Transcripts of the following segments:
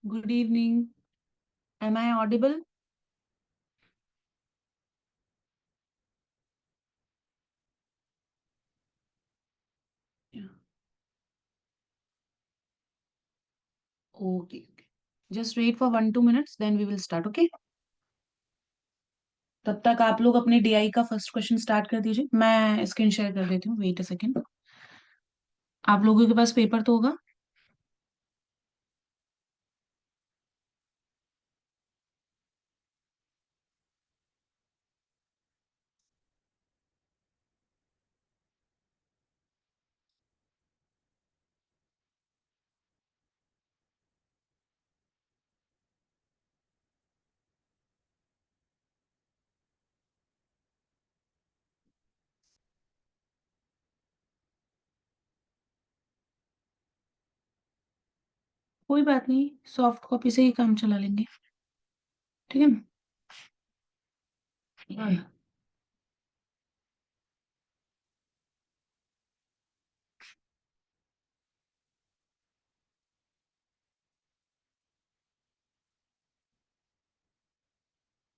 Good evening. Am I audible? Yeah. Okay. Okay. Just wait for 1-2 minutes, then we will start. Okay. तब तक आप लोग अपने DI का फर्स्ट क्वेश्चन स्टार्ट कर दीजिए। मैं स्क्रीन शेयर कर देती हूँ। Wait a second. आप लोगों के पास पेपर तो होगा। कोई बात नहीं, सॉफ्ट कॉपी से ही काम चला लेंगे। ठीक है ना।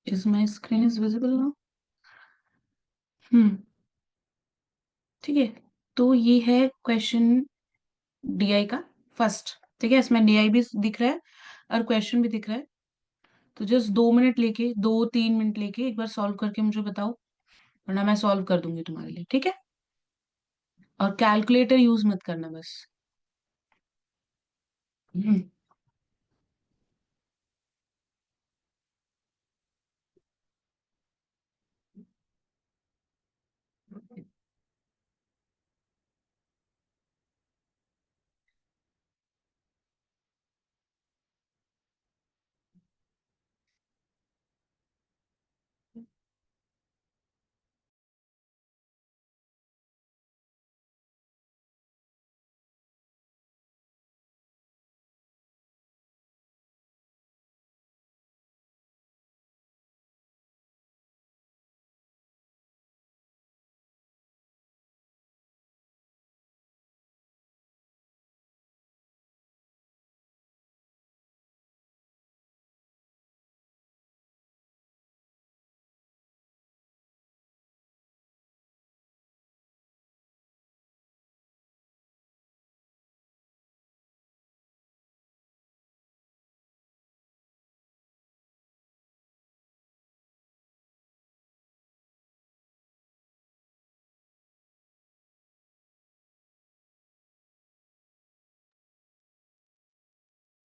Is my screen is visible now? Hmm. ठीक है। तो ये है क्वेश्चन डीआई का फर्स्ट। ठीक है, इसमें डीआई भी दिख रहा है और क्वेश्चन भी दिख रहा है। तो जस्ट 2 मिनट लेके, 2-3 मिनट लेके एक बार सॉल्व करके मुझे बताओ, वरना मैं सॉल्व कर दूंगी तुम्हारे लिए। ठीक है। और कैलकुलेटर यूज मत करना बस।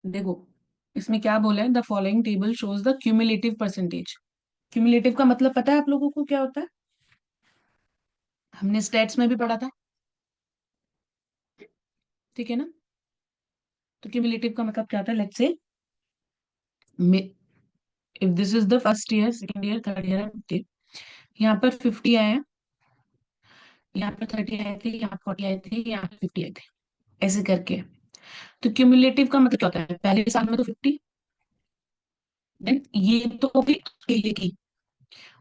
देखो, इसमें क्या बोला है, the following table shows the cumulative percentage. Cumulative का मतलब पता है आप लोगों को क्या होता है? हमने स्टेट्स में भी पढ़ा था। ठीक है ना। तो क्यूमुलेटिव का मतलब क्या होता है? Let's say if this is the first year, second year, third year and fifth year, यहाँ पर 50 आए हैं, यहाँ पर 30 आए थे, यहाँ 40 आए थे, यहाँ पर 50 आए थे, ऐसे करके। तो क्यूमुलेटिव का मतलब क्या होता है? पहले साल में तो 50, देन ये तो होगी ये की।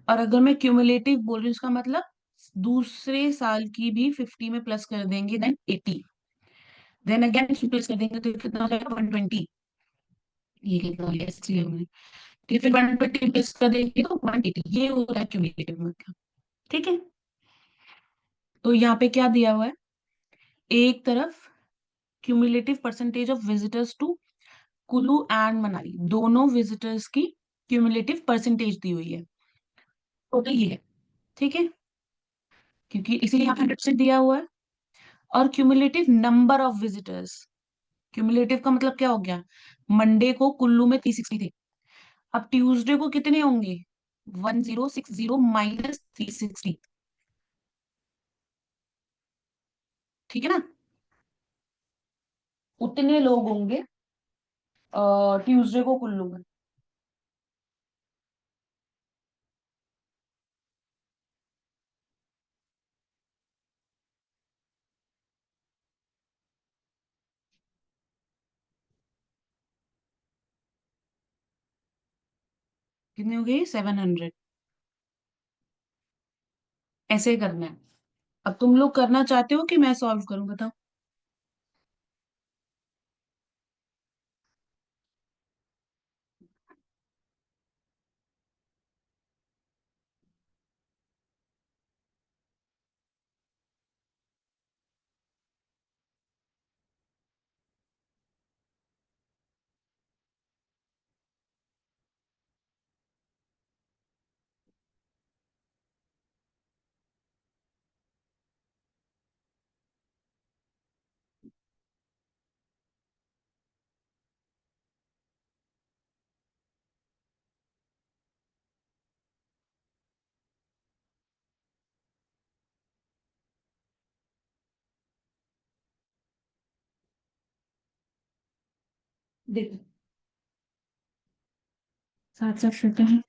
और अगर मैं क्यूमुलेटिव बोल रही हूँ, इसका मतलब दूसरे साल की भी 50 में प्लस कर देंगे, देन 80, देन अगेन प्लस कर देंगे तो कितना हो जाएगा? 120। ये कितना हो गया? इसलिए हमने, ठीक है, फिर 120 प्लस कर देंगे तो 180। ये हो रहा है क्यूमुलेटिव मतलब। ठीक है। तो यहाँ पे क्या दिया हुआ है? एक तरफ cumulative percentage of visitors to Kullu and Manali, दोनों विजिटर्स की क्यूमुलेटिव परसेंटेज दी हुई है। टोटल ये है। ठीक है, क्योंकि इसीलिए यहाँ 100% दिया हुआ है। और cumulative number of visitors, cumulative का मतलब क्या हो गया? मंडे को कुल्लू में 360 थे, अब ट्यूसडे को कितने होंगे? 1060 माइनस 360। ठीक है ना। उतने लोग होंगे ट्यूसडे को कुल्लू में। कितने हो गए? 700। ऐसे ही करना है। अब तुम लोग करना चाहते हो कि मैं सॉल्व करूं? बताओ। देखो, साथ साथ करते हैं।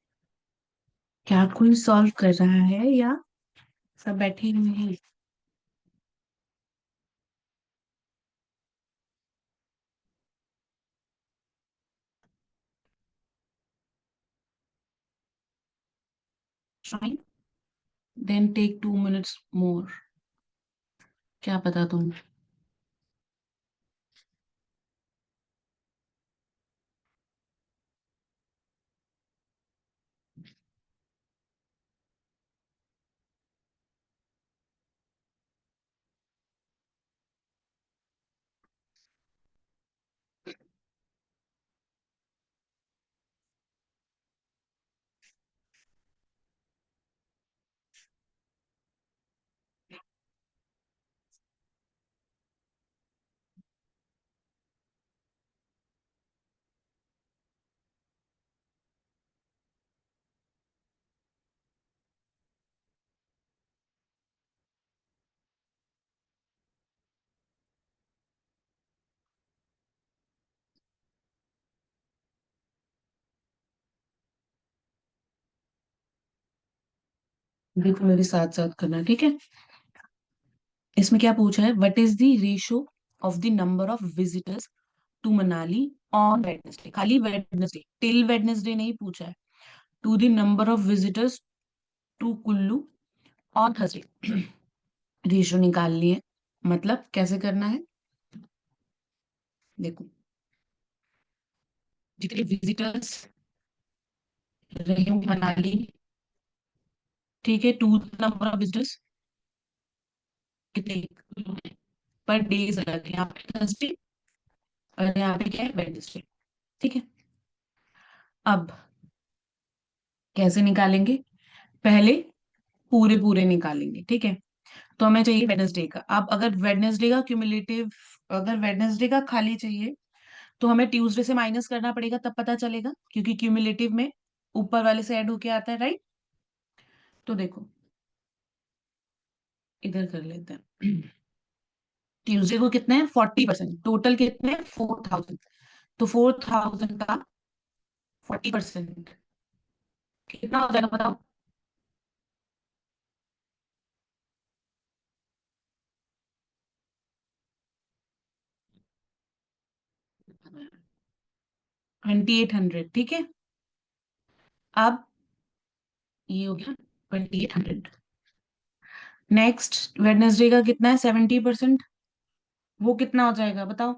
क्या कोई सॉल्व कर रहा है या सब बैठे हुए हैं? Fine, then take 2 minutes more. क्या पता तुम। देखो, मेरे साथ साथ करना, ठीक है। इसमें क्या पूछा है? What is the ratio of the number of visitors to Manali on Wednesday? खाली वेडनेसडे, टिल वेडनेसडे नहीं पूछा है। To the number of visitors to Kullu on Thursday. Ratio निकालनी है। मतलब कैसे करना है? देखो, जितने विजिटर्स रहे होंगे मनाली, ठीक है, टू नंबर ऑफ विजिटर्स कितने पर डेज अलग है। यहाँ पे थर्सडे और यहाँ पे क्या है? वेडनेसडे। ठीक है। अब कैसे निकालेंगे? पहले पूरे पूरे निकालेंगे, ठीक है। तो हमें चाहिए वेडनेसडे का। अब अगर वेडनेसडे का क्यूमुलेटिव, अगर वेडनेसडे का खाली चाहिए तो हमें ट्यूसडे से माइनस करना पड़ेगा, तब पता चलेगा, क्योंकि क्यूमुलेटिव में ऊपर वाले से ऐड होके आता है, राइट। तो देखो, इधर कर लेते हैं। ट्यूसडे को कितने हैं? 40%। टोटल कितने हैं? 4000। तो 4000 का 40% कितना हो जाएगा बताओ? 2800, ठीक है। अब ये हो गया 2800। नेक्स्ट वेडनेसडे का कितना है? 70%। वो कितना हो जाएगा बताओ?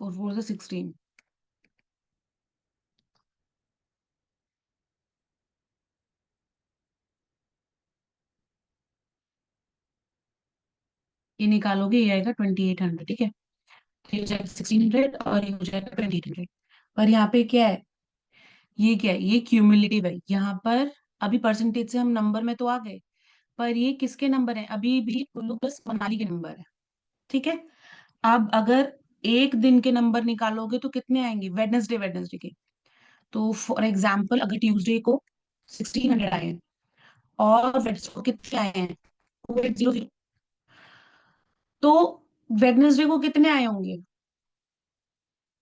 4 4 16। ये निकालोगे, ये आएगा 2800, ठीक है। तो ये हो जाएगा 1600 और ये हो जाएगा 2800। पर यहाँ पे क्या है? ये क्या है? ये क्यूमुलेटिव है यहाँ पर। अभी परसेंटेज से हम नंबर में तो आ गए, पर ये किसके नंबर है? अभी भी कुल्लू प्लस मनाली के नंबर है, ठीक है। अब अगर एक दिन के नंबर निकालोगे तो कितने आएंगे? वेडनेसडे वेडनेसडे के। तो फॉर एग्जाम्पल, अगर ट्यूसडे को 1600 आए हैं और वेडनेसडे को कितने आए हैं? 2800। तो वेडनेसडे को कितने आए होंगे?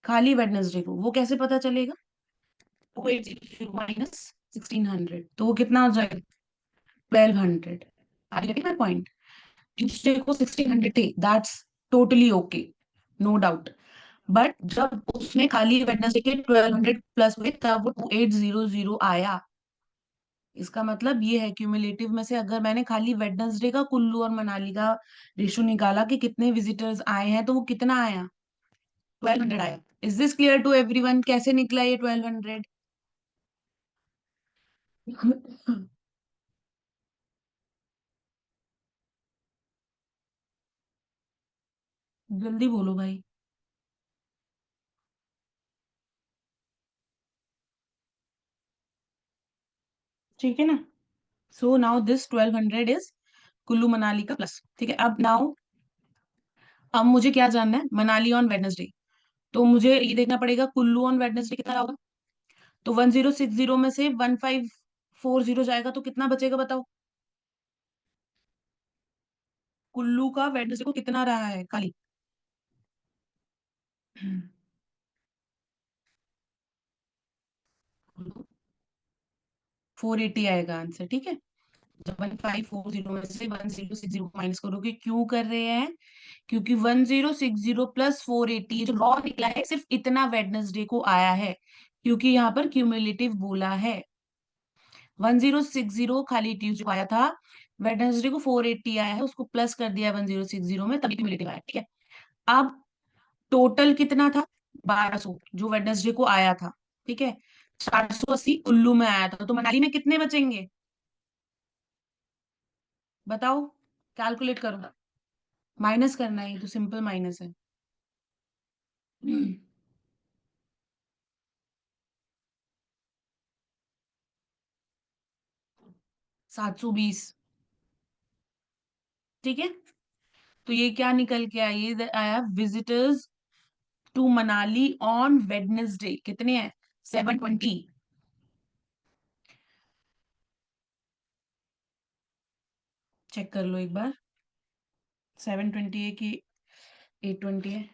खाली वेडनेसडे को वो कैसे पता चलेगा? 2800 माइनस 1600, तो वो कितना हो जाएगा? 1200। आगे लगे ना पॉइंट? ट्यूसडे को 1600 थे, that's totally okay, no doubt. But जब उसने खाली वेडनेसडे के 1200 प्लस हुए तब वो 2800 आया। इसका मतलब ये है, क्यूमुलेटिव में से अगर मैंने खाली वेडनेसडे का कुल्लू और मनाली का रेशो निकाला कि कितने विजिटर्स आए हैं, तो वो कितना आया? 1200 आया। Is this clear to everyone? कैसे निकला ये 1200? जल्दी बोलो भाई। ठीक है ना? So now this 1200 is Kullu Manali का प्लस, ठीक है। अब नाउ, अब मुझे क्या जानना है? Manali on Wednesday. तो मुझे ये देखना पड़ेगा कुल्लू ऑन वेडनेसडे कितना होगा। तो 1060 में से 1540 जाएगा तो कितना बचेगा बताओ? कुल्लू का वेडनेसडे को कितना रहा है खाली? 480 आएगा आंसर, ठीक है। जब 1540 में से 1060 माइनस करोगे, क्यों कर रहे हैं? क्योंकि 1060 प्लस 480 जो रॉ निकला है सिर्फ इतना वेडनेसडे को आया है, क्योंकि यहाँ पर क्यूमुलेटिव बोला है। 1060 खाली ट्यूसडे को आया था, वेडनेसडे को 480 आया है, उसको प्लस कर दिया 1060 में, तभी क्यूमुलेटिव आया, ठीक है। अब टोटल कितना था? 1200 जो वेडनेसडे को आया था, ठीक है। 480 कुल्लू में आया था, तो मनाली में कितने बचेंगे? बताओ, कैलकुलेट करो। माइनस करना है, ये तो सिंपल माइनस है। 720, ठीक है। तो ये क्या निकल के आया? ये आया visitors to Manali on Wednesday कितने हैं? 720। चेक कर लो एक बार, 720 है कि 820 है।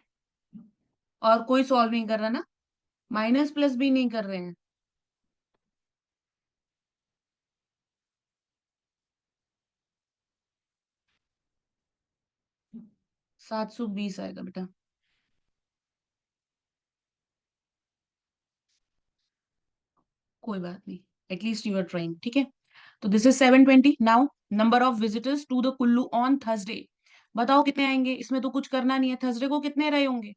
और कोई सॉल्व नहीं कर रहा ना? माइनस प्लस भी नहीं कर रहे हैं? 720 आएगा बेटा। कोई बात नहीं, एटलीस्ट यू आर ट्राइंग, ठीक है। तो this is 720। Now number of visitors to the Kullu on Thursday, बताओ कितने आएंगे? इसमें तो कुछ करना नहीं है, थर्सडे को कितने रहे होंगे?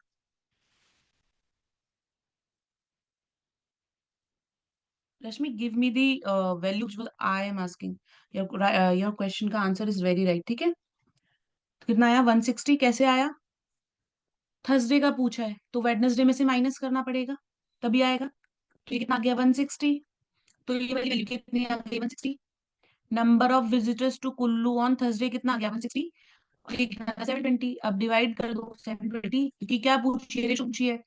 Rashmi, give me the values I am asking. Your question का आंसर इज वेरी राइट, ठीक है। तो कितना आया? 160 कैसे आया? थर्सडे का पूछा है तो वेडनेसडे में से माइनस करना पड़ेगा, तभी आएगा। तो ये कितना आ गया? 160। तो ये वाली वैल्यू कितनी आ गई? 160। Number of visitors to Kullu on Thursday कितना आ गया? 160। और ये कितना था? 720। अब डिवाइड कर दो 720, क्योंकि क्या पूछिए? रेशो पूछिए।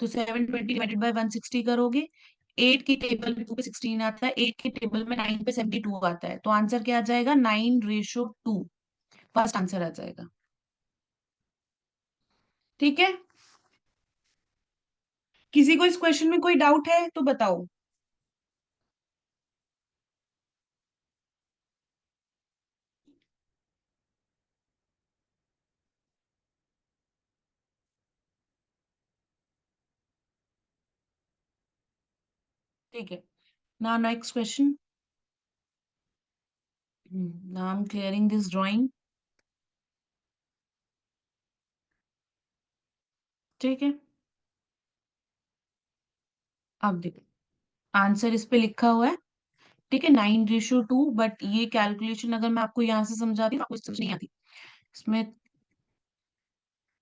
तो 720 डिवाइडेड बाय 160 करोगे, 8 की टेबल में 2 पे 16 आता है, 8 की टेबल में 9 पे 72 आता है, तो आंसर क्या आ जाएगा? 9:2। फर्स्ट आंसर आ जाएगा, ठीक है। किसी को इस क्वेश्चन में कोई डाउट है तो बताओ। ठीक है, now next question. Now I'm clearing this drawing, ठीक है। अब देखो, आंसर इस पे लिखा हुआ है, ठीक है, 9:2, बट ये कैलकुलेशन अगर मैं आपको यहाँ से समझाती हूँ आपको समझ नहीं आती, इसमें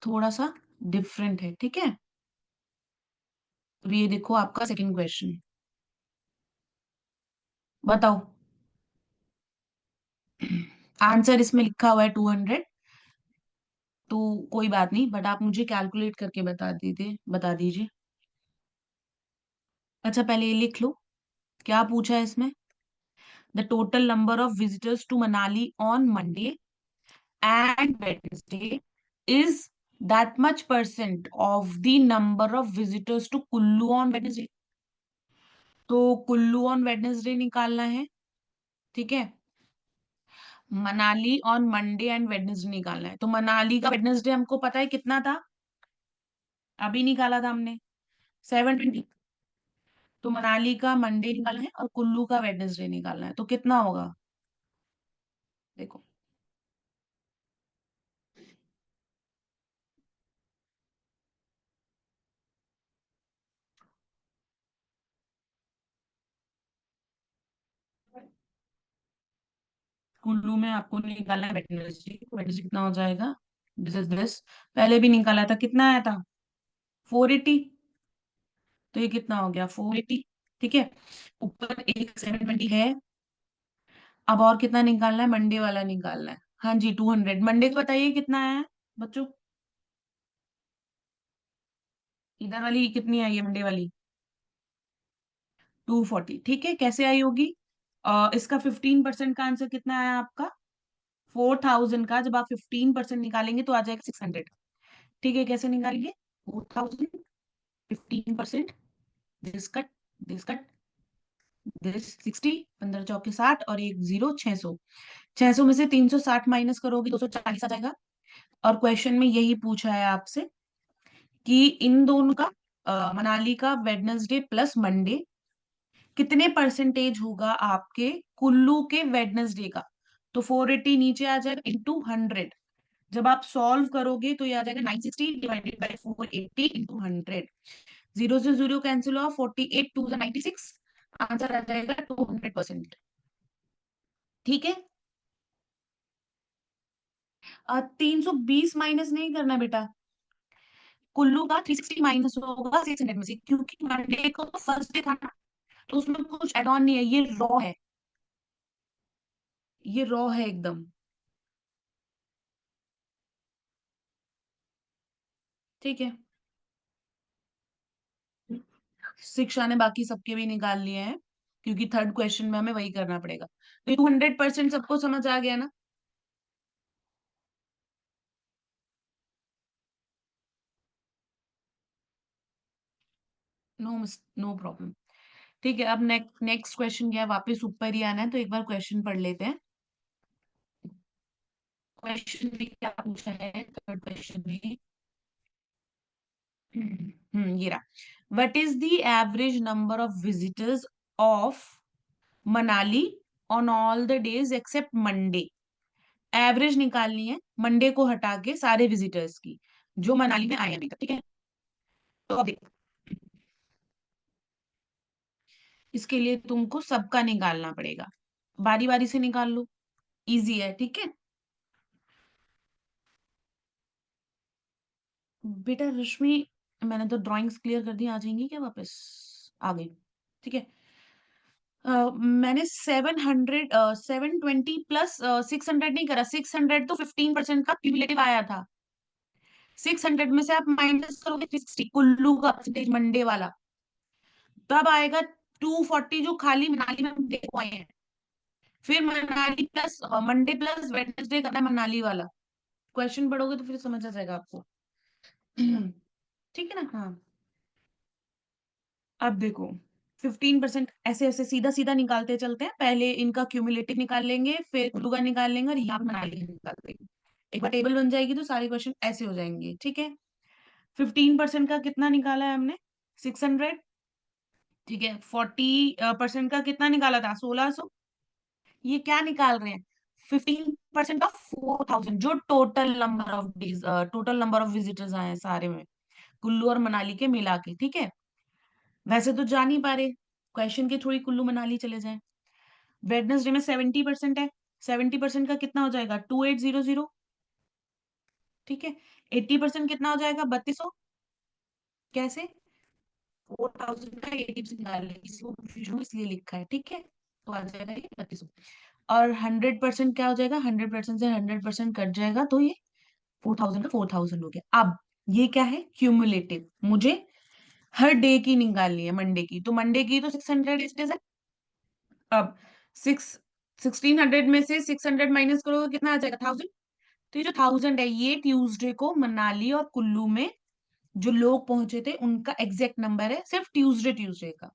थोड़ा सा डिफरेंट है, ठीक है। अब ये देखो आपका सेकंड क्वेश्चन, बताओ। आंसर इसमें लिखा हुआ है 200, तो कोई बात नहीं, बट आप मुझे कैलकुलेट करके बता दीजिए। अच्छा, पहले ये लिख लो, क्या पूछा है इसमें? The total number of visitors to Manali on Monday and Wednesday is that much percent of the number of visitors to Kullu on Wednesday. तो कुल्लू ऑन वेडनेसडे निकालना है, ठीक है। Manali on Monday and Wednesday निकालना है, तो मनाली का वेडनेसडे हमको पता है कितना था, अभी निकाला था हमने, 720। तो मनाली का मंडे निकालना है और कुल्लू का वेडनेसडे निकालना है, तो कितना होगा? देखो, कुल्लू में आपको निकालना है वेडनेसडे, वेडनेसडे कितना हो जाएगा? दिस इज दिस, पहले भी निकाला था, कितना आया था? 480। तो ये कितना हो गया? 480, ठीक है। ऊपर एक 720 है। अब और कितना निकालना है? मंडे वाला निकालना है। हाँ जी, 200। मंडे को बताइए कितना आया है बच्चों? इधर वाली कितनी आई है मंडे वाली? 240, ठीक है। कैसे आई होगी? इसका 15% का आंसर कितना आया आपका? 4000 का जब आप 15% निकालेंगे तो आ जाएगा 600। ठीक है, कैसे निकालेंगे? 4000, 15%, this cut, this cut, this 60, 15 चौके 60 और एक जीरो 600। 600 में से 360 माइनस करोगे 240 आ जाएगा। और क्वेश्चन में यही पूछा है आपसे कि इन दोनों का मनाली का वेडनेसडे प्लस मंडे कितने परसेंटेज होगा आपके कुल्लू के वेडनेसडे का। तो 480 नीचे आ जाएगा इंटू 100। जब आप सॉल्व करोगे तो ये आ जाएगा 960 डिवाइडेड बाई 480 इंटू 100। जीरो से जीरो कैंसिल हुआ, 48 टू 96, आंसर आ जाएगा 200%। ठीक है। 320 माइनस नहीं करना बेटा, कुल्लू का 360 माइनस होगा 600 में से, क्योंकि मंडे को तो फर्स्ट डे था ना, तो उसमें कुछ एड ऑन नहीं है, ये रॉ है, ये रॉ है एकदम। ठीक है। शिक्षा ने बाकी सबके भी निकाल लिए हैं, क्योंकि थर्ड क्वेश्चन में हमें वही करना पड़ेगा। तो 200% सबको समझ आ गया ना? No no problem. ठीक है, अब नेक्स्ट क्वेश्चन क्या है, वापस ऊपर ही आना है, तो एक बार क्वेश्चन पढ़ लेते हैं। क्वेश्चन में क्या पूछा है, थर्ड क्वेश्चन में। ये रहा। What is the average number of visitors of Manali on all the days except Monday. Average निकालनी है मंडे को हटा के सारे विजिटर्स की जो मनाली में आए हैं अभी तक। ठीक है, तो अब देखो, इसके लिए तुमको सबका निकालना पड़ेगा, बारी बारी से निकाल लो, इजी है। ठीक है बेटा। रश्मि, मैंने तो ड्राइंग्स क्लियर कर दी, आ जाएंगी क्या वापस? आ गई। ठीक है। मैंने 720 प्लस 600 नहीं करा, 600 तो 15% का क्यूमुलेटिव आया था। 600 में से आप माइनस करोगे 360 कुल्लू का परसेंटेज मंडे वाला, तब आएगा 240 जो खाली मनाली में मंडे को आए हैं। फिर Manali plus Monday plus Wednesday करना है मनाली वाला। क्वेश्चन पढ़ोगे तो फिर समझ आ जाएगा आपको। ठीक है ना? हाँ। अब देखो, 15% ऐसे ऐसे सीधा सीधा निकालते चलते हैं, पहले इनका क्यूमुलेटिव निकाल लेंगे, फिर कुल्लू का निकाल लेंगे और यहाँ मनाली का निकाल लेंगे। एक बार टेबल बन जाएगी तो सारे क्वेश्चन ऐसे हो जाएंगे। ठीक है। 15% का कितना निकाला है हमने? 600। ठीक है। 40% का कितना निकाला था? 1600। ये क्या निकाल रहे हैं? 15% का 4000, जो total number of days, total number of visitors आए हैं सारे में, कुल्लू और मनाली के मिला के। ठीक है। वैसे तो जा नहीं पा रहे, क्वेश्चन के थ्रू ही कुल्लू मनाली चले जाएं। वेडनेसडे में 70% है, 70% का कितना हो जाएगा? 2800। ठीक है। 80% कितना हो जाएगा? 3200। कैसे? 4000 का 80% निकाल ले, किसी को कंफ्यूजन हो इसलिए लिखा है। ठीक है, तो आ जाएगा ये 3200। और 100% क्या हो जाएगा? 100% से 100% कट जाएगा, तो ये 4000 का 4000 हो गया। अब ये क्या है? क्यूमुलेटिव। मुझे हर डे की निकालनी है, मंडे की, तो मंडे की तो 600 डेज है। अब 1600 में से 600 माइनस करोगे कितना आ जाएगा? 1000। तो ये जो 1000 है, ये ट्यूसडे को मनाली और कुल्लू में जो लोग पहुंचे थे उनका एग्जैक्ट नंबर है, सिर्फ ट्यूसडे ट्यूसडे का।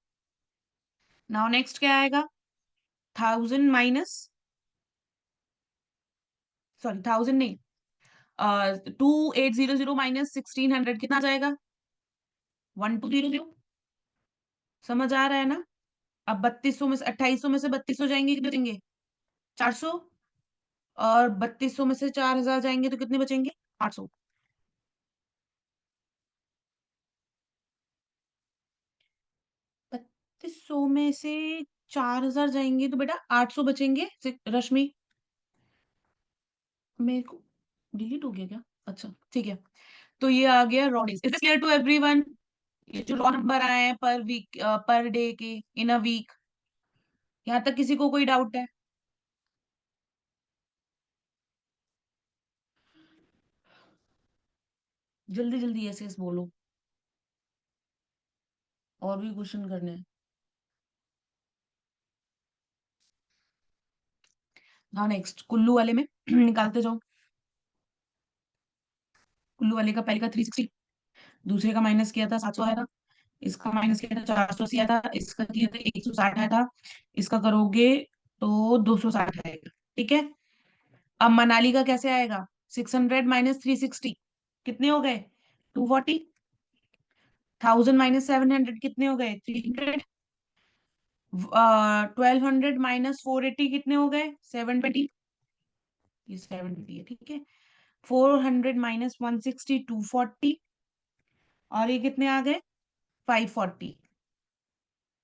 नाउ नेक्स्ट क्या आएगा? 1000 माइनस, सॉरी 1000 नहीं, 2800 माइनस 1600 कितना जाएगा? 1200। समझ आ रहा है ना? अब 3200 में से 2800 में से 3200 जाएंगे, कितने बचेंगे? 400। और 3200 में से 4000 जाएंगे तो कितने बचेंगे? 800। 3200 में से 4000 जाएंगे तो बेटा 800 बचेंगे। रश्मि, मेरे को डिलीट हो गया क्या? अच्छा ठीक है। तो ये आ गया raw days. Is clear to everyone? ये जो रॉ नंबर आए हैं पर वीक, पर डे के, इन अ वीक, यहाँ तक किसी को कोई डाउट है? जल्दी जल्दी ऐसे ऐसे बोलो, और भी क्वेश्चन करने हैं। हाँ नेक्स्ट कुल्लू वाले में निकालते जाओ। कुल्लू वाले का पहले का 360, दूसरे का माइनस किया था 700 आया था, इसका माइनस किया था 480 आया था, इसका किया था 160 आया था, इसका करोगे तो 260 आएगा। ठीक है। अब मनाली का कैसे आएगा? 600 - 360 कितने हो गए? 240। 1000 - 700 कितने हो गए? 300। 1200 - 480 कितने हो गए? 720। ये 720 है, ठीक है। 400 - 160 240, और ये कितने आ गए? 540।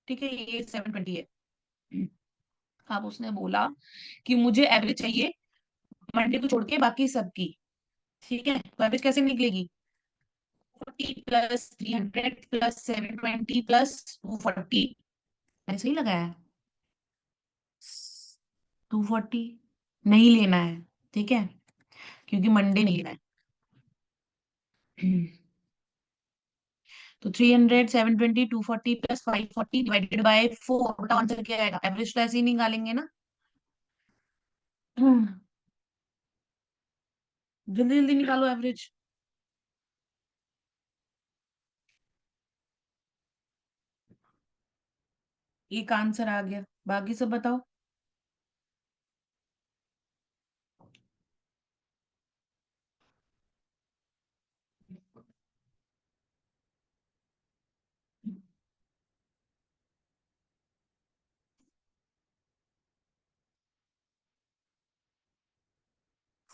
ठीक है, ये 720 है। अब उसने बोला कि मुझे एवरेज चाहिए मंडे को छोड़ के बाकी सबकी। ठीक है, तो एवरेज कैसे निकलेगी? 40 + 300 + 720 + 240। मैंने सही लगाया? 240 नहीं लेना है, ठीक है, क्योंकि मंडे नहीं लेना है। तो 300 - 720 + 240 + 540 डिवाइडेड बाय 4, बटा आंसर क्या आएगा? एवरेज तो ऐसे ही निकालेंगे ना। जल्दी जल्दी निकालो एवरेज। एक आंसर आ गया, बाकी सब बताओ।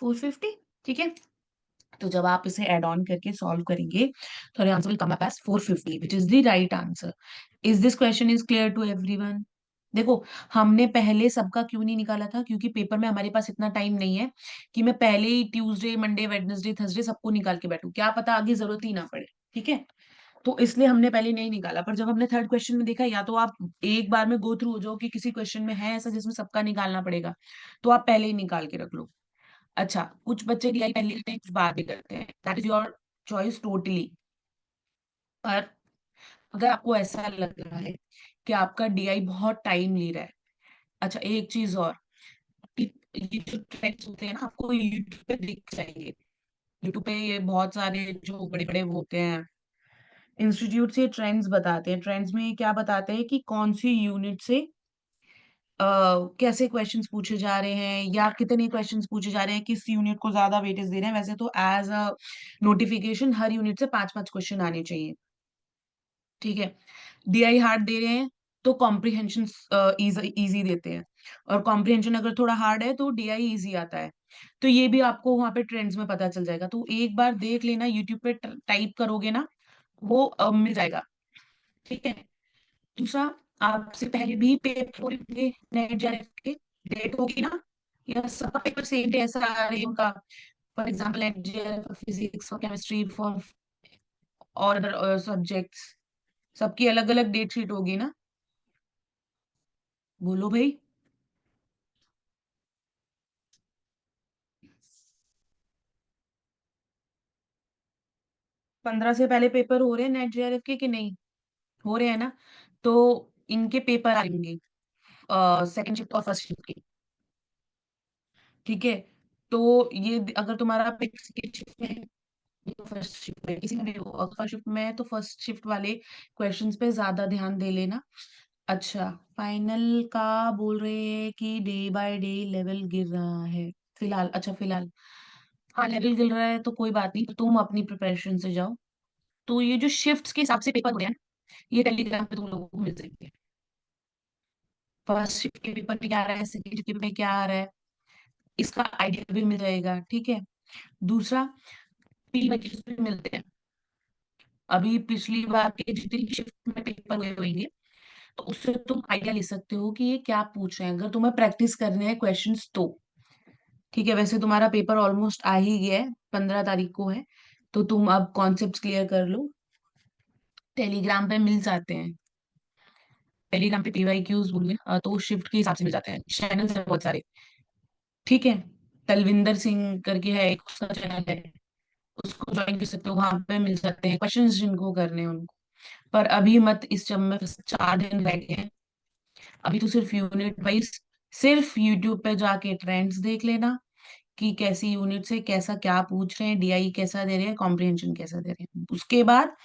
450। ठीक है, तो जब आप इसे ऐड ऑन करके सॉल्व करेंगे तो answer will come up as 450 which is the right answer. Is this question is clear to everyone? देखो, हमने पहले सबका क्यों नहीं निकाला था, क्योंकि पेपर में हमारे पास इतना टाइम नहीं है कि मैं पहले ही ट्यूसडे मंडे वेडनेसडे थर्सडे सबको निकाल के बैठूं, क्या पता आगे जरूरत ही ना पड़े। ठीक है, तो इसलिए हमने पहले नहीं निकाला। पर जब हमने थर्ड क्वेश्चन में देखा, या तो आप एक बार में गो थ्रू हो जाओ कि किसी क्वेश्चन में है ऐसा जिसमें सबका निकालना पड़ेगा, तो आप पहले ही निकाल के रख लो। अच्छा, कुछ बच्चे डीआई पहले करते हैं, कुछ बाद में करते हैं, that is your choice totally. पर अगर आपको ऐसा लग रहा है कि आपका डीआई बहुत टाइम ले रहा है, अच्छा एक चीज और, ये जो ट्रेंड्स होते हैं ना, आपको यूट्यूब पे दिख जाएंगे। यूट्यूब पे ये बहुत सारे जो बड़े बड़े वो होते हैं इंस्टीट्यूट से ट्रेंड्स बताते हैं। ट्रेंड्स में क्या बताते हैं कि कौन सी यूनिट से कैसे क्वेश्चंस पूछे जा रहे हैं, या कितने क्वेश्चंस पूछे जा रहे हैं, किस यूनिट को ज्यादा वेटेज दे रहे हैं। वैसे तो एज अ नोटिफिकेशन हर यूनिट से 5-5 क्वेश्चन आने चाहिए। ठीक है, डीआई हार्ड दे रहे हैं तो कॉम्प्रिहेंशन इजी देते हैं, और कॉम्प्रिहेंशन अगर थोड़ा हार्ड है तो डीआई इजी आता है। तो ये भी आपको वहां पे ट्रेंड्स में पता चल जाएगा, तो एक बार देख लेना, यूट्यूब पे टाइप करोगे ना, वो मिल जाएगा। ठीक है। दूसरा, आपसे पहले भी पेपर होंगे नेट जेआरएफ के, डेट होगी ना, या सबका पेपर सेम डे ऐसा आ रही है उनका? For example net JRF physics, for chemistry, for और अदर सब्जेक्ट्स, सबकी अलग अलग डेट शीट होगी ना? बोलो भाई। 15 से पहले पेपर हो रहे हैं नेट जेआरएफ के कि नहीं? हो रहे हैं ना? तो इनके पेपर आएंगे सेकंड शिफ्ट और फर्स्ट शिफ्ट के। ठीक है, तो ये अगर तुम्हारा पेपर सेकंड शिफ्ट में है, ये तो फर्स्ट शिफ्ट में, किसी में भी हो, अगर फर्स्ट शिफ्ट में है तो फर्स्ट शिफ्ट वाले क्वेश्चंस पे ज्यादा ध्यान दे लेना। अच्छा, फाइनल का बोल रहे हैं कि डे बाय डे लेवल गिर रहा है फिलहाल। अच्छा फिलहाल, हाँ लेवल गिर रहा है तो कोई बात नहीं, तो तुम अपनी प्रिपरेशन से जाओ। तो ये जो शिफ्ट्स के हिसाब से पेपर हो रहे हैं, ये टेलीग्राम पे तुम लोगों को मिल जाएंगे। फर्स्ट शिफ्ट के पेपर में क्या आ रहा है, सेकंड शिफ्ट में क्या आ रहा है, इसका आइडिया भी मिल जाएगा। ठीक है। दूसरा, प्री मेंस भी मिलते हैं। अभी पिछली बार के जितनी शिफ्ट में पेपर हुए होंगे, तो उससे तुम आइडिया ले सकते हो कि ये क्या पूछ रहे हैं, अगर तुम्हें प्रैक्टिस करने हैं क्वेश्चंस तो। ठीक है, वैसे तुम्हारा पेपर ऑलमोस्ट आ ही गया है, 15 तारीख को है, तो तुम अब कॉन्सेप्ट्स क्लियर कर लो। टेलीग्राम पे मिल जाते हैं, टेलीग्राम पे पीवाईक्यूज बोलिए तो शिफ्ट के हिसाब से मिल जाते हैं, चैनल है बहुत सारे। ठीक है, तलविंदर सिंह करके है एक, उसका चैनल है, उसको ज्वाइन कर सकते हो, वहां पे मिल सकते हैं क्वेश्चंस जिनको करने हैं उनको। पर अभी मत, इस जब में 4 दिन रह गए हैं, अभी तो सिर्फ यूनिट वाइज सिर्फ यूट्यूब पे जाके ट्रेंड्स देख लेना कि कैसी यूनिट से कैसा क्या पूछ रहे हैं, डीआई कैसा दे रहे हैं, कॉम्प्रिहेंशन कैसा दे रहे हैं। उसके बाद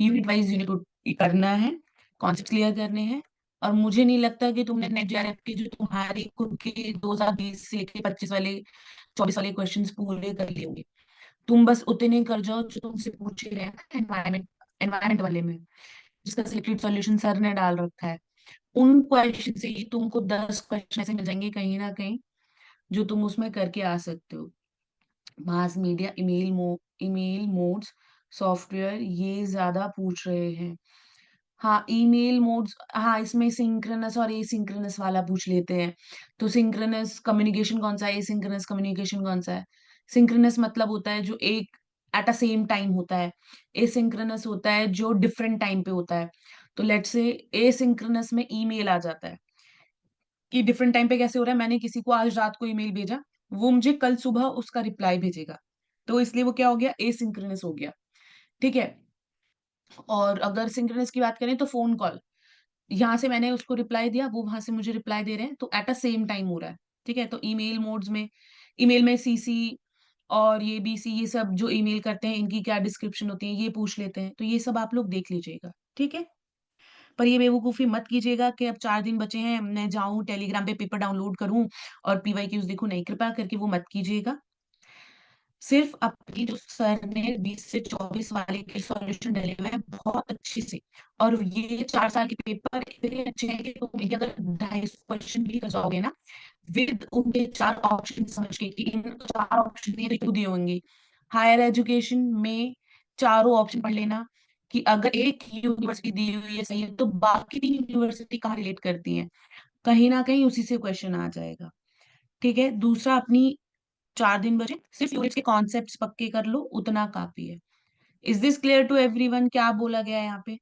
यूनिट वाइज यूनिट करना है, कॉन्सेप्ट क्लियर करने हैं। और मुझे नहीं लगता कि तुमने नेट जेआरएफ के जो तुम्हारे खुद के 2020 से लेके 25 वाले 24 वाले क्वेश्चंस पूरे कर लिए होंगे। तुम बस उतने कर जाओ जो तुमसे पूछे गए हैं ना एनवायरमेंट एनवायरमेंट वाले में, जिसका सिलेक्टेड सॉल्यूशन सर ने डाल रखा है। उन क्वेश्चन से ही तुमको 10 क्वेश्चन ऐसे मिल जाएंगे कहीं ना कहीं, जो तुम उसमें करके आ सकते हो। Mass media, email modes, software, ये ज्यादा पूछ रहे हैं। हाँ, ईमेल मोड्स, हाँ इसमें सिंक्रोनस और एसिंक्रोनस वाला पूछ लेते हैं। तो सिंक्रोनस कम्युनिकेशन कौन सा है, एसिंक्रोनस कम्युनिकेशन कौन सा है। सिंक्रोनस मतलब होता है जो एक एट अ सेम टाइम होता है। एसिंक्रोनस होता है जो डिफरेंट टाइम पे होता है। तो लेट्स से एसिंक्रोनस में ईमेल आ जाता है कि डिफरेंट टाइम पे कैसे हो रहा है, मैंने किसी को आज रात को ईमेल भेजा, वो मुझे कल सुबह उसका रिप्लाई भेजेगा। तो इसलिए वो क्या हो गया, एसिंक्रोनस हो गया। ठीक है। और अगर सिंक्रोनस की बात करें तो फोन कॉल, यहाँ से मैंने उसको रिप्लाई दिया, वो वहां से मुझे रिप्लाई दे रहे हैं, तो एट अ सेम टाइम हो रहा है। ठीक है। तो ईमेल मोड्स में, ईमेल में सीसी और ये बीसी, ये सब जो ईमेल करते हैं इनकी क्या डिस्क्रिप्शन होती है, ये पूछ लेते हैं। तो ये सब आप लोग देख लीजिएगा। ठीक है। पर ये बेवकूफी मत कीजिएगा कि अब 4 दिन बचे हैं, मैं जाऊं टेलीग्राम पे पेपर डाउनलोड करूं और पीवाई क्यूज देखूं, नहीं, कृपया करके वो मत कीजिएगा। सिर्फ अपनी जो सर ने 20 से 24 वाले के सॉल्यूशन डले हुए हैं बहुत अच्छे से। और ये 4 साल के पेपर इतने अच्छे हैं कि तुम इनके अगर 250 क्वेश्चन भी कर जाओगे ना, विद उनके 4 ऑप्शन समझ के कि इन 4 ऑप्शन ये क्यों दिए होंगे। हायर एजुकेशन में चारों ऑप्शन पढ़ लेना कि अगर एक यूनिवर्सिटी दी हुई है सही है तो बाकी 3 यूनिवर्सिटी कहाँ रिलेट करती हैं, कहीं ना कहीं उसी से क्वेश्चन आ जाएगा। ठीक है। दूसरा, अपनी 4 दिन बचे, सिर्फ यूनिट्स के कॉन्सेप्ट्स पक्के कर लो, उतना काफी है। Is this clear to everyone, क्या बोला गया है यहाँ पे।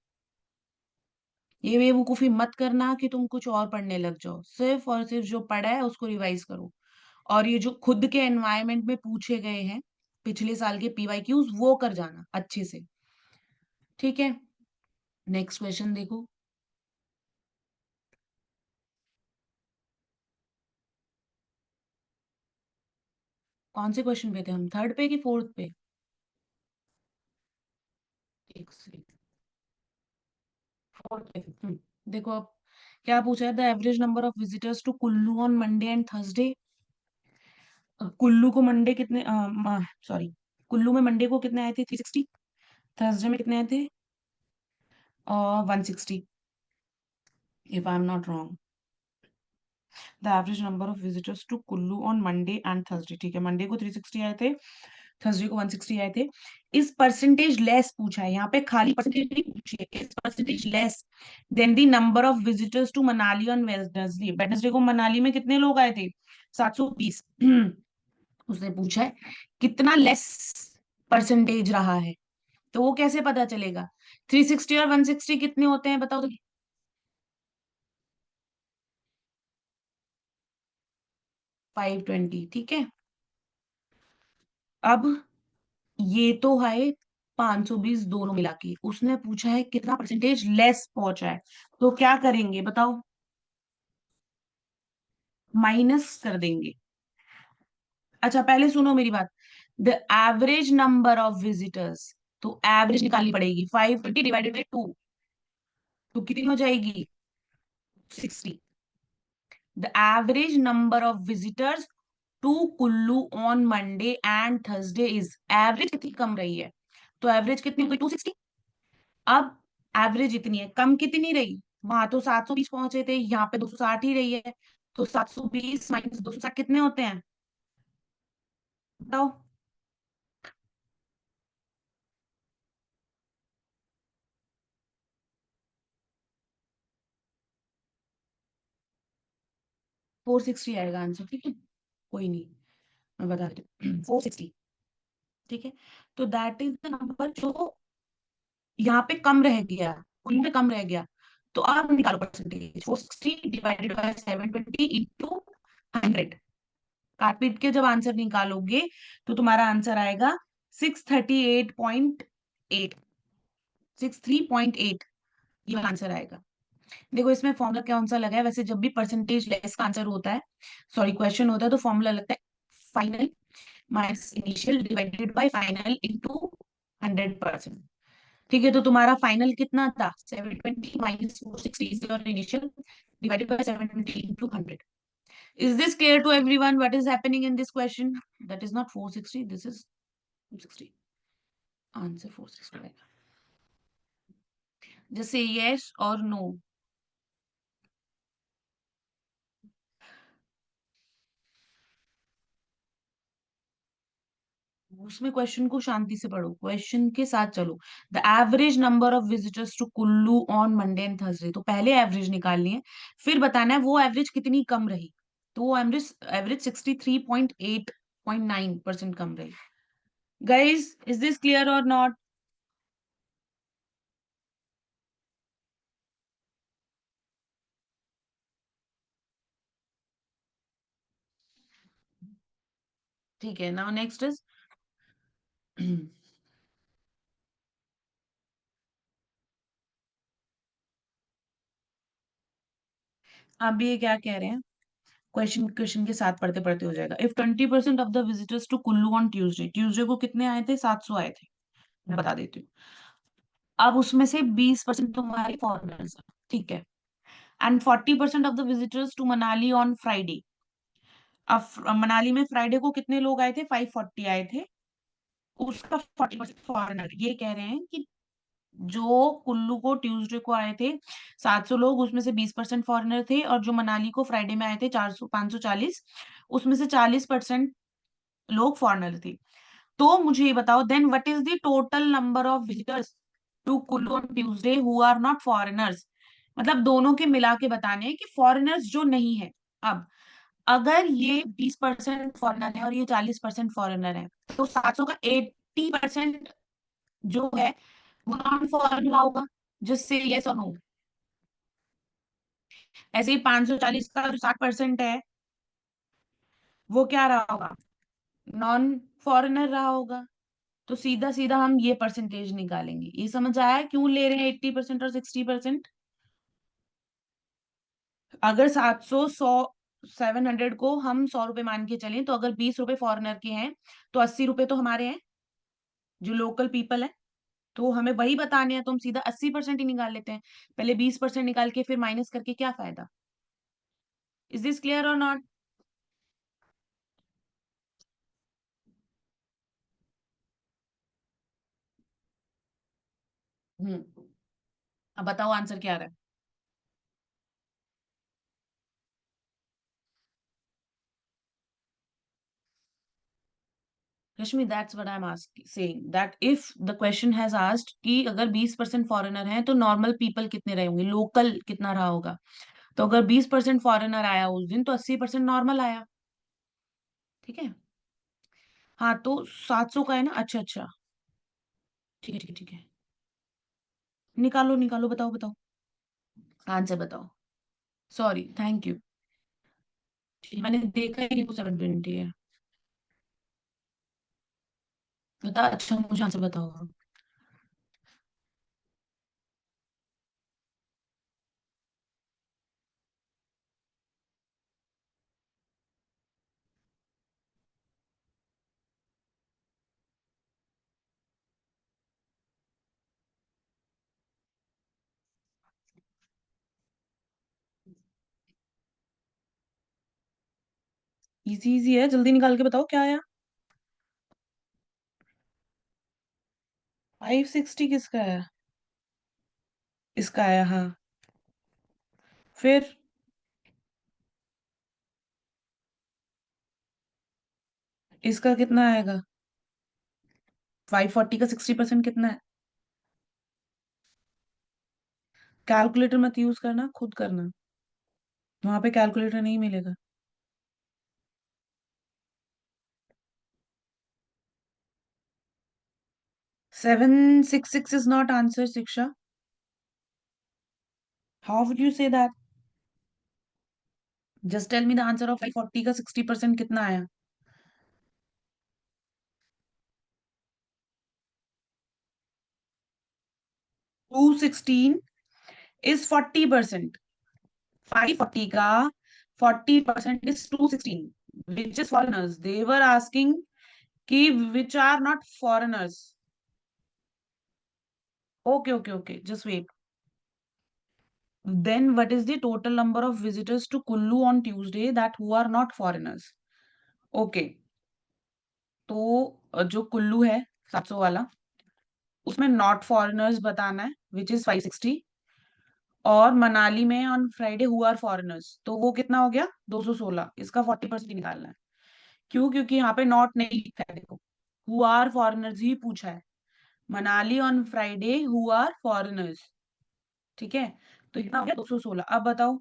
ये बेवकूफी मत करना कि तुम कुछ और पढ़ने लग जाओ, सिर्फ और सिर्फ जो पढ़ा है उसको रिवाइज करो। और ये जो खुद के एनवायरनमेंट में पूछे गए हैं पिछले साल के पीवाईक्यूज, वो कर जाना अच्छे से। ठीक है। नेक्स्ट क्वेश्चन देखो। कौन से क्वेश्चन पे थे हम, थर्ड पे कि फोर्थ पे। एक सेकंड, फोर्थ पे थे। देखो अब क्या पूछा है, the average number of visitors to Kullu on Monday and Thursday. Kullu को मंडे कितने, सॉरी, कुल्लू में मंडे को कितने आए थे, 360। थर्सडे में कितने आए थे, 160, if I am not wrong. The average number of visitors to Kullu on Monday and Thursday. ठीक है, मंडे को 360 आए थे, थर्सडे को 160 आए थे। इस परसेंटेज लेस पूछा है यहाँ पे, खाली परसेंटेज नहीं पूछी है, इस percentage less than the number of visitors to Manali on Wednesday. Wednesday को मनाली में कितने लोग आए थे, 720। उसने पूछा है कितना लेस परसेंटेज रहा है, तो वो कैसे पता चलेगा। 360 और 160 कितने होते हैं बताओ तो। 520। ठीक है। अब ये तो है 520 दोनों मिला के, उसने पूछा है कितना परसेंटेज लेस पहुंचा है, तो क्या करेंगे बताओ, माइनस कर देंगे। अच्छा पहले सुनो मेरी बात, the average number of visitors, तो एवरेज निकालनी पड़ेगी, 520 डिवाइडेड बाई 2, तो कितनी हो जाएगी, 60। The average number of visitors to Kullu on Monday and Thursday is, average कितनी कम रही है, तो एवरेज कितनी हुई, 260। अब एवरेज इतनी है, कम कितनी रही, वहां तो 720 पहुंचे थे, यहाँ पे 260 ही रही है। तो 720 माइनस 260 कितने होते हैं बताओ। 460 आएगा आंसर। ठीक है, कोई नहीं, मैं बता देती हूँ, 460। ठीक है। तो दैट इज द नंबर जो यहाँ पे कम रह गया, उनमें कम रह गया। तो आप निकालो परसेंटेज, 460 डिवाइडेड बाय 720 इंटू 100। काट पीट के जब आंसर निकालोगे तो तुम्हारा आंसर आएगा 638.8, 63.8, ये वाला आंसर आएगा। देखो इसमें फॉर्मूला कौन सा लगा है, वैसे जब भी परसेंटेज लेस का आंसर होता है, सॉरी क्वेश्चन होता है, तो फॉर्मूला लगता है final minus initial divided bye final into 100%। ठीक है, तो तुम्हारा फाइनल कितना था, 720 माइनस 460 और initial divided by 720 into 100। Is this clear to everyone what is happening in this question? That is not 460, this is 260। Answer 460। Just say yes और no. उसमें question को शांति से पढ़ो, क्वेश्चन के साथ चलो। The average number of visitors to Kullu on Monday and Thursday, तो पहले एवरेज निकालनी है, फिर बताना है वो एवरेज कितनी कम रही। तो वो एवरेज एवरेज 63.8.9% कम रही। गाइज इज दिस क्लियर और नॉट? ठीक है, नाउ नेक्स्ट इज अब ये क्या कह रहे हैं, क्वेश्चन क्वेश्चन के साथ पढ़ते पढ़ते हो जाएगा। If 20% of the visitors to Kullu on Tuesday, Tuesday को कितने आए थे, 700 आए थे, मैं बता देती हूँ। अब उसमें से 20% तुम्हारे फॉरेनर्स, ठीक है, and 40% of the visitors to Manali on Friday. अब मनाली में फ्राइडे को कितने लोग आए थे, 540 आए थे, उसका 40% फॉरेनर। ये कह रहे हैं कि जो कुल्लू को ट्यूसडे को आए थे 700 लोग, उसमें से 20% फॉरेनर थे, और जो मनाली को फ्राइडे में आए थे 400 540, उसमें से 40% लोग फॉरेनर थे। तो मुझे ये बताओ, then what is the total number of visitors to Kullu on Tuesday who are not foreigners. मतलब दोनों के मिला के बताने हैं कि फॉरेनर्स जो नहीं है। अब अगर ये 20% फॉरेनर है और ये 40% फॉरेनर है, तो 700 का 80% जो है वो नॉन फॉरेनर होगा, जिससे यस और नो। ऐसे ही 540 का जो 60% है, वो क्या रहा होगा, नॉन फॉरेनर रहा होगा। तो सीधा सीधा हम ये परसेंटेज निकालेंगे। ये समझ आया क्यों ले रहे हैं 80% और 60%? अगर 700 100 700 को हम 100 रुपए मान के चलें, तो अगर 20 रुपए फॉरेनर के हैं, तो 80 रुपए तो हमारे हैं, जो लोकल पीपल है। तो हमें वही बताने हैं, तो हम सीधा 80% ही निकाल लेते हैं। पहले 20% निकाल के फिर माइनस करके क्या फायदा? इज दिस क्लियर और नॉट? हम्म। अब बताओ आंसर क्या आ रहा है। Rashmi, that's what I am asking saying, that if the question has asked कि अगर 20% फॉरेनर हैं, तो नॉर्मल पीपल कितने रहे होंगे, लोकल कितना रहा होगा। तो अगर 20% फॉरेनर आया उस दिन, तो 80% नॉर्मल आया। ठीक है। हाँ, तो 700 का है ना, अच्छा अच्छा। ठीक है ठीक है ठीक है। निकालो निकालो, बताओ बताओ, आंसर बताओ। Sorry, thank you. मैंने देखा ही नहीं वो 720 है। बता, अच्छा मुझे आंसर बताओ। इजी इजी है, जल्दी निकाल के बताओ क्या आया। 560 किसका है? इसका आया, हाँ। फिर इसका कितना आएगा? 540 का 60% कितना है? कैलकुलेटर मत यूज करना, खुद करना, वहां पे कैलकुलेटर नहीं मिलेगा। 766 is not answer, Shiksha. How would you say that? Just tell me the answer of 540 का 60% कितना आया? 216 इज 40%। 540 का 40% is 216, which is foreigners. They were asking कि which are not foreigners. Okay okay okay, just wait. Then what is the total number of visitors to Kullu on Tuesday that who are not foreigners? Okay, तो जो कुल्लू है 700 वाला, उसमें not foreigners बताना है which is 560। और मनाली में on Friday who are foreigners, तो वो कितना हो गया 216। इसका 40% निकालना है। क्यों? क्योंकि यहाँ पे नॉट नहीं लिखा है, देखो हु आर फॉरेनर्स ही पूछा है। Manali on Friday who are foreigners. ठीक है, तो कितना हो गया 216। अब बताओ।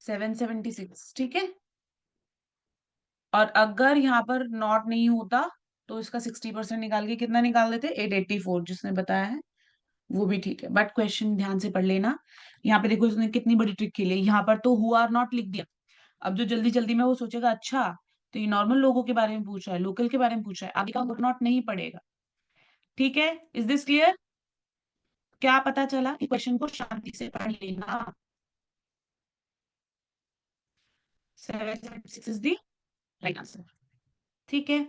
776, ठीक है। और अगर यहाँ पर नॉट नहीं होता तो इसका 60% निकाल के कितना निकाल देते? 884, जिसने बताया है वो भी ठीक है। बट क्वेश्चन ध्यान से पढ़ लेना। यहाँ पे देखो इसने कितनी बड़ी ट्रिक खेली है। यहाँ पर तो हु आर नॉट लिख दिया। अब जो जल्दी जल्दी में वो सोचेगा अच्छा तो ये नॉर्मल लोगों के बारे में पूछ रहा है, लोकल के बारे में पूछ रहा है, आगे का नॉट नहीं पड़ेगा। ठीक है, इज दिस क्लियर? क्या पता चला कि क्वेश्चन को शांति से पढ़ लेना। 776 इज दी राइट आंसर। ठीक है।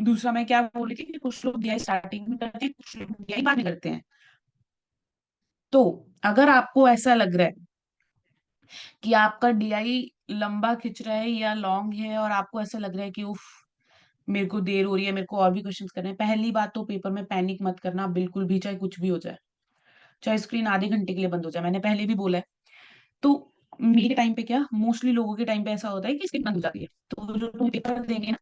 दूसरा मैं क्या बोल रही थी कि कुछ लोग DI स्टार्टिंग में करते हैं, कुछ लोग DI बाद में करते हैं। तो अगर आपको ऐसा लग रहा है कि आपका DI लंबा खिंच रहा है या लॉन्ग है और आपको ऐसा लग रहा है कि उफ मेरे को देर हो रही है, मेरे को और भी क्वेश्चंस करने हैं, पहली बात तो पेपर में पैनिक मत करना बिल्कुल भी, चाहे कुछ भी हो जाए, चाहे स्क्रीन आधे घंटे के लिए बंद हो जाए। मैंने पहले भी बोला है। तो मेरे टाइम पे क्या, मोस्टली लोगों के टाइम पे ऐसा होता है कि स्क्रीन बंद हो जाती है, तो जो तुम पेपर देंगे ना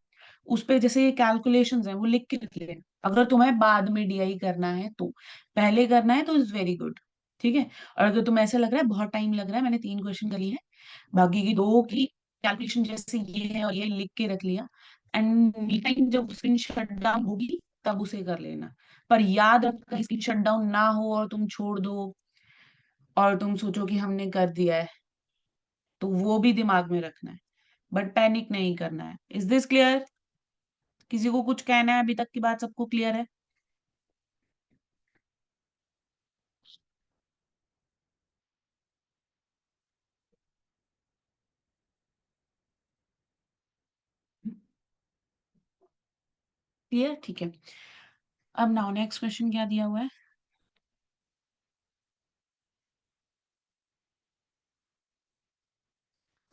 उस पे जैसे कैलकुलेशंस हैं वो लिख के रख लेना। अगर तुम्हें बाद में DI करना है तो, पहले करना है तो इज वेरी गुड। ठीक है। और अगर तुम्हें ऐसा लग रहा है बहुत टाइम लग रहा है, मैंने 3 क्वेश्चन कर लिए हैं, बाकी की 2 की कैलकुलेशन जैसे ये है और ये लिख के रख लिया, एंड टाइम जब स्क्रीन शट डाउन होगी तब उसे कर लेना। पर याद रखना स्क्रीन शट डाउन ना हो और तुम छोड़ दो और तुम सोचो कि हमने कर दिया है, तो वो भी दिमाग में रखना है। बट पैनिक नहीं करना है। Is this clear? किसी को कुछ कहना है? अभी तक की बात सबको क्लियर है? क्लियर, ठीक है। अब नाउ नेक्स्ट क्वेश्चन क्या दिया हुआ है?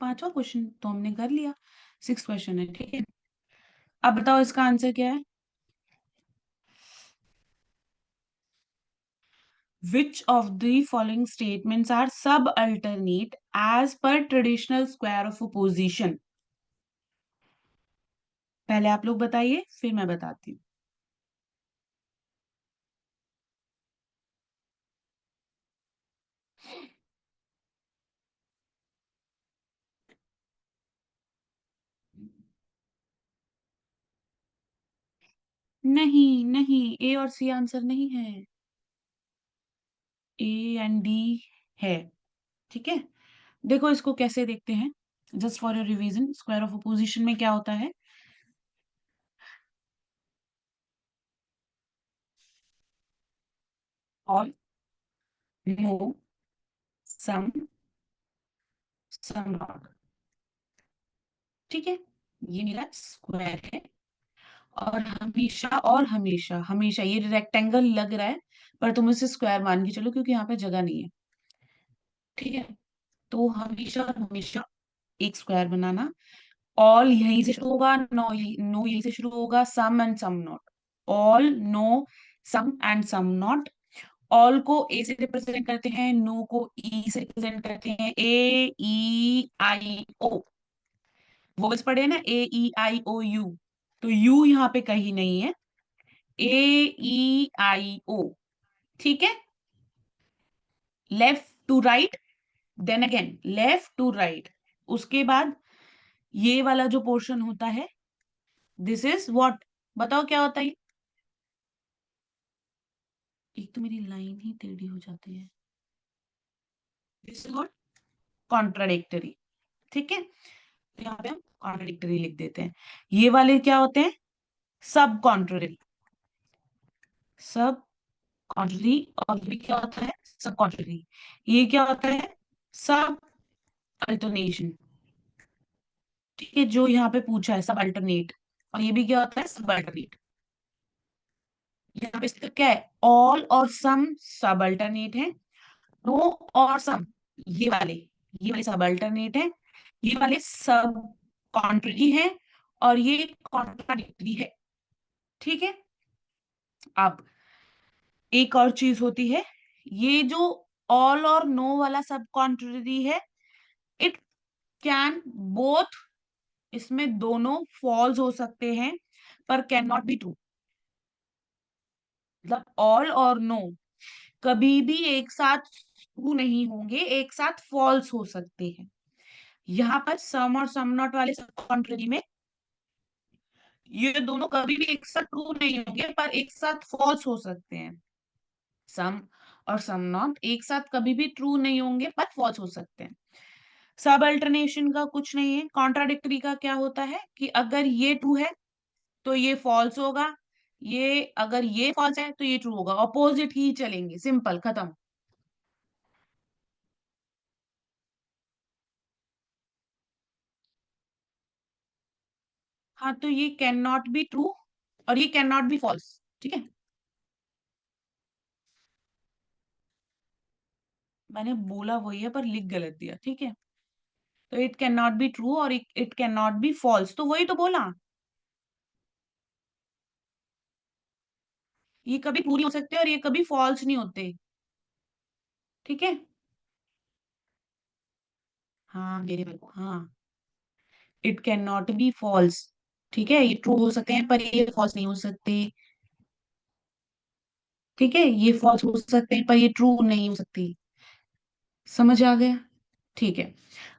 5वां क्वेश्चन तो हमने कर लिया। 6 क्वेश्चन है, ठीक है। अब बताओ इसका आंसर क्या है? Which of the following statements are subalternate as per traditional square of opposition? पहले आप लोग बताइए फिर मैं बताती हूँ। नहीं नहीं, A और C आंसर नहीं है, A एंड D है। ठीक है। देखो इसको कैसे देखते हैं, just for your revision. Square of opposition में क्या होता है? और नो, सम, सम नॉट। ठीक है, ये मेरा स्क्वायर है। और हमेशा हमेशा ये रेक्टेंगल लग रहा है पर तुम इसे स्क्वायर मान के चलो क्योंकि यहाँ पे जगह नहीं है। ठीक है, तो हमेशा और हमेशा एक स्क्वायर बनाना। ऑल यहीं से शुरू होगा, नो यहीं से शुरू होगा, some and some not. All, no, some and some not. All को ए से रिप्रेजेंट करते हैं, नो को ई से रिप्रेजेंट करते हैं। A E I O, vowels पढ़े हैं ना, A E I O U। तो यू यहाँ पे कहीं नहीं है, A E I O। ठीक है, left to right, then again left to right. उसके बाद ये वाला जो पोर्शन होता है, दिस इज व्हाट? बताओ क्या होता है? एक तो मेरी लाइन ही टेढ़ी हो जाती है। This is what? कॉन्ट्राडिक्टरी। ठीक है, तो यहाँ पे हम कॉन्ट्राडिक्टरी लिख देते हैं। ये वाले क्या होते हैं? सब कॉन्ट्ररी। सब कॉन्ट्ररी। और ये क्या होता है? सब कॉन्ट्ररी। ये क्या होता है? सब अल्टरनेशन। ठीक है, जो यहाँ पे पूछा है सब अल्टरनेट। और ये भी क्या होता है? सब अल्टरनेट। यहाँ पे इसका क्या है? ऑल और सम सब अल्टरनेट है। नो और सम, ये वाले सब अल्टरनेट है। ये वाले सब कॉन्ट्ररी है। और ये कॉन्ट्राडिक्टरी है। ठीक है। अब एक और चीज होती है, ये जो ऑल और नो वाला सब कॉन्ट्ररी है, इट कैन बोथ, इसमें दोनों फॉल्स हो सकते हैं, पर कैन नॉट बी ट्रू। मतलब ऑल और नो कभी भी एक साथ ट्रू नहीं होंगे, एक साथ फॉल्स हो सकते हैं। यहाँ पर सम और सम नॉट वाले सब कॉन्ट्ररी में ये दोनों कभी भी एक साथ ट्रू नहीं होंगे, पर एक साथ फॉल्स हो सकते हैं। सम और सम नॉट एक साथ कभी भी ट्रू नहीं होंगे, पर फॉल्स हो सकते हैं। सब अल्टरनेशन का कुछ नहीं है। कॉन्ट्राडिक्टरी का क्या होता है कि अगर ये ट्रू है तो ये फॉल्स होगा, ये अगर ये फॉल्स है तो ये ट्रू होगा, अपोजिट ही चलेंगे, सिंपल, खत्म। हाँ, तो ये कैन नॉट बी ट्रू और ये कैन नॉट बी फॉल्स। ठीक है, मैंने बोला वही है पर लिख गलत दिया। ठीक है, तो it can not be true और it can not be false, तो वही तो बोला। ये कभी ट्रू नहीं हो सकते और ये कभी फॉल्स नहीं होते। ठीक है। हाँ मेरे को, हाँ, it can not be false. ठीक है, ये ट्रू हो सकते हैं पर ये फॉल्स नहीं हो सकते। ठीक है, ये फॉल्स हो सकते हैं पर ये ट्रू नहीं हो सकती। समझ आ गया? ठीक है।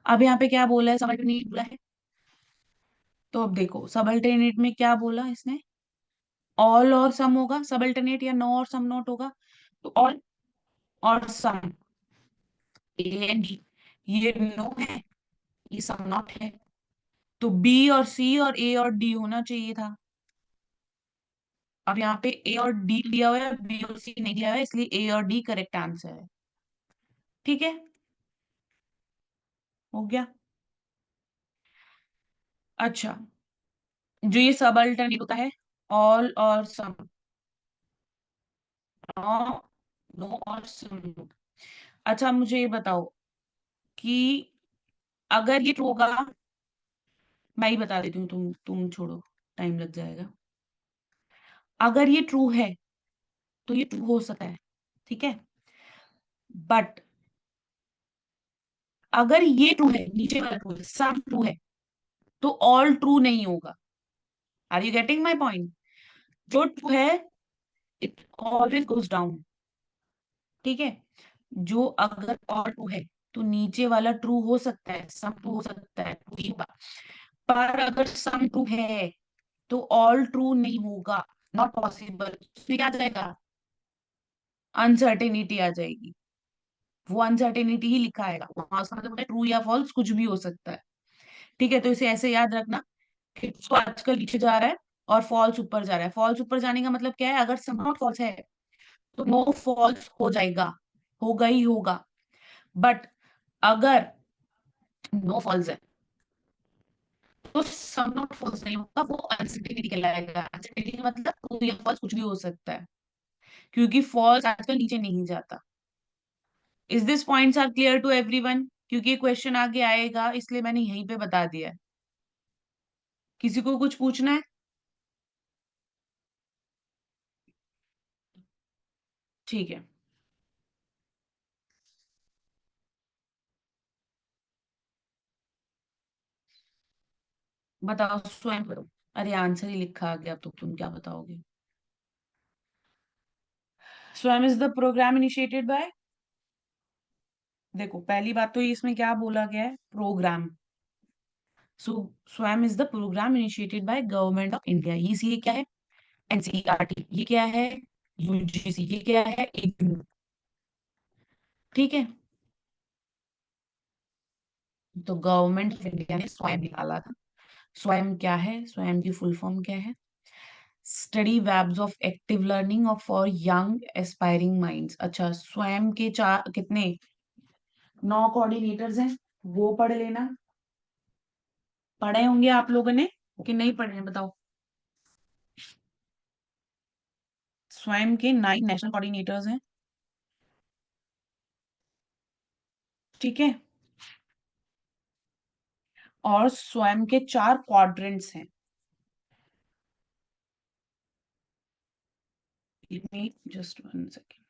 अब यहाँ पे क्या बोला है? सब अल्टरनेट बोला है। तो अब देखो सब अल्टरनेट में क्या बोला इसने? ऑल और सम होगा सब अल्टरनेट, या नो और सम नॉट होगा? तो ऑल और सम, ए एंड जी, ये नो है, ये सम नॉट है। तो बी और सी और ए और डी होना चाहिए था। अब यहाँ पे ए और डी दिया हुआ है, बी और सी नहीं दिया हुआ है, इसलिए ए और डी करेक्ट आंसर है। ठीक है, हो गया। अच्छा, जो ये सब अल्टरनेट होता है, ऑल और सम, नो, नो और सम। अच्छा मुझे ये बताओ कि अगर ये ट्रू होगा, मैं ही बता देती हूँ, तुम छोड़ो, टाइम लग जाएगा। अगर ये ट्रू है तो ये ट्रू हो सकता है। ठीक है, बट अगर ये ट्रू है, नीचे वाला ट्रू है, सब ट्रू है, तो ऑल ट्रू नहीं होगा। Are you getting my point? जो ट्रू है इट ऑलवेज गोज डाउन। ठीक है, जो अगर ऑल ट्रू है तो नीचे वाला ट्रू हो सकता है, सम ट्रू हो सकता है, ट्रू ही होगा। पर अगर सम ट्रू है तो ऑल ट्रू नहीं होगा, नॉट पॉसिबल। फिर क्या आ जाएगा? अनसर्टेनिटी आ जाएगी। वो अनसर्टेनिटी ही लिखा आएगा वहां, उसका मतलब ट्रू या फॉल्स कुछ भी हो सकता है। ठीक है, तो इसे ऐसे याद रखना कि तो आजकल नीचे जा रहा है और फॉल्स ऊपर जा रहा है। फॉल्स ऊपर जाने का मतलब क्या है? अगर सम नॉट फॉल्स है तो नो फॉल्स हो जाएगा, होगा ही होगा। बट अगर नो फॉल्स है तो सम नॉट फॉल्स नहीं होगा, वो अनसर्टेनिटी कहलाएगा। अनसर्टेनिटी मतलब ट्रू या फॉल्स कुछ भी हो सकता है, क्योंकि फॉल्स आजकल नीचे नहीं जाता। Is this points are clear to everyone? क्योंकि ये क्वेश्चन आगे आएगा इसलिए मैंने यहीं पे बता दिया है। किसी को कुछ पूछना है? ठीक है, बताओ, स्वयं करो। अरे आंसर ही लिखा आ गया, अब तो तुम क्या बताओगे? Swayam is the program initiated by, देखो पहली बात तो ये इसमें क्या बोला गया है? Program. So Swayam is the program initiated by government of India. ये क्या है? एनसीईआरटी। ये क्या है? यूजीसी। ये क्या है? इग्नू। ठीक है, तो गवर्नमेंट ऑफ इंडिया ने स्वयं निकाला था। स्वयं क्या है? स्वयं की फुल फॉर्म क्या है? Study webs of active learning of for young aspiring minds. अच्छा, स्वयं के चार कितने 9 कोऑर्डिनेटर्स हैं, वो पढ़ लेना। पढ़े होंगे आप लोगों ने कि नहीं पढ़े हैं, बताओ। स्वयं के 9 नेशनल कोऑर्डिनेटर्स हैं, ठीक है। और स्वयं के 4 क्वाड्रेंट्स हैं। Give me just 1 second.